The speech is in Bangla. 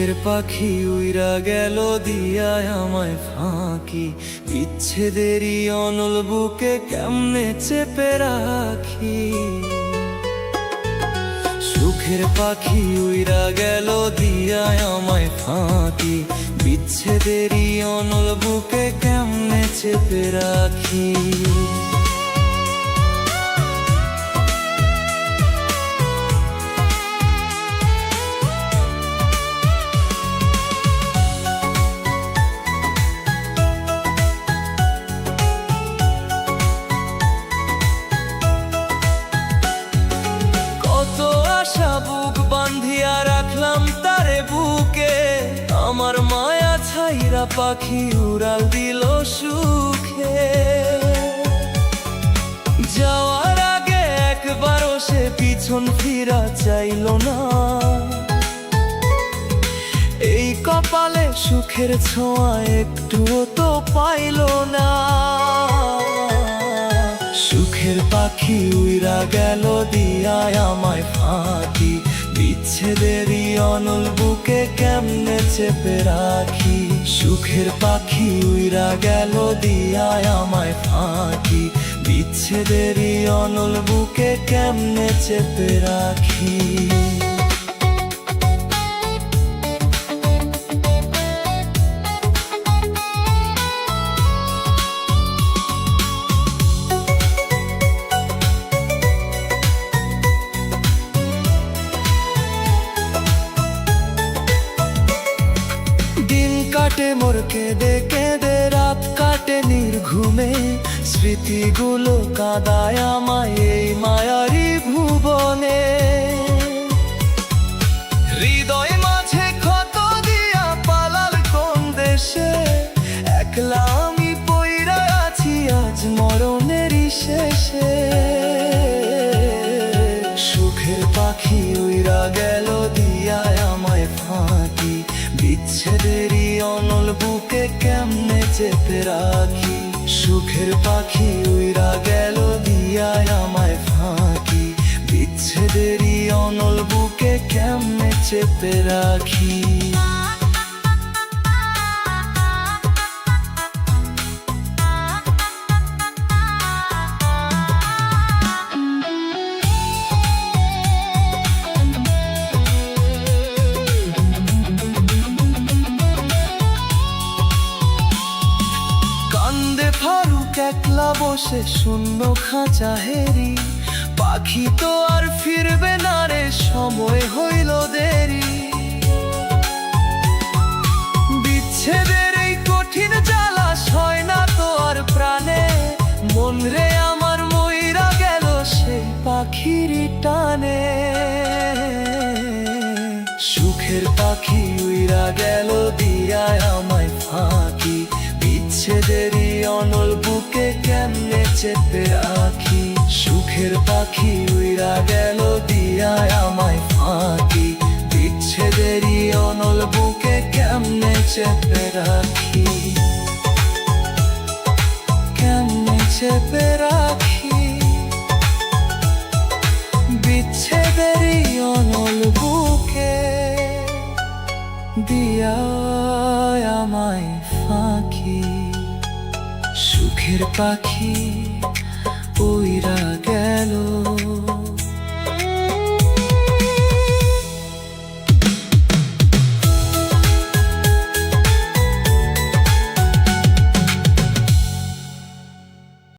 সুখের পাখি উইরা গেল দিয়ায় আমায় ফাঁকি, বিচ্ছেদেরই অনল বুকে কেমনে চেপে রাখি। সুখের পাখি উইরা গেল দিয়ায় আমায় ফাঁকি, বিচ্ছেদেরই অনল বুকে কেমনে চেপে রাখি। বুক বান্ধিয়া রাখলাম তারে বুকে, আমার মায়া ছাইরা পাখি উড়াল দিল সুখে। যাওয়ার আগে একবারও সে পিছন ফিরা চাইল না, এই কপালে সুখের ছোঁয়া একটুও তো পাইল না। সুখের পাখি উইরা গেল দিয়ায় আমায় ফাঁকি, বিচ্ছেদেরই অনল বুকে কেমনে চেপে রাখি। সুখের পাখি উইরা গেল দিয়ায় আমায় ফাঁকি, বিচ্ছেদেরই অনল বুকে কেমনে চেপে রাখি। কাটে মোর কেঁদে কেঁদে, রাত কাটে নির্ঘুমে, স্মৃতিগুলো কাঁদায় আমায় এই মায়ারি ভুবনে। হৃদয় মাঝে ক্ষত দিয়া পালাল কোন দেশে, একলা আমি পইরা আছি আজ মরণেরই শেষে। সুখের পাখি উইরা গেল দিয়ায় আমায় ফাঁকি, বিচ্ছেদেরই অনল বুকে কেমনে চেপে রাখি। সুখের পাখি উইরা গেল দিয়ায় আমায় ফাঁকি, বিচ্ছেদেরই অনল বুকে কেমনে চেপে রাখি। ফারুক একলা বসে শূন্য খাঁচা হেরি, পাখি তো আর ফিরবে না রে, সময় হইল দেরি। বিচ্ছেদের এই কঠিন জ্বালা সয় না তো আর প্রাণে, মন রে আমার মইরা গেল সেই পাখির টানে। সুখের পাখি উইরা গেল দিয়ায় আমায় ফাঁকি, বিচ্ছেদেরই অনল বুকে কেমনে চেপে রাখি। সুখের পাখি উইরা গেল দিয়ায় আমায় ফাঁকি, বিচ্ছেদেরই অনল বুকে কেমনে চেপে রাখি। কেমনে চেপে রাখি, বিচ্ছেদেরই অনল বুকে দিয়ায় আমায় ফাঁকি। সুখের পাখি উইরা গেল।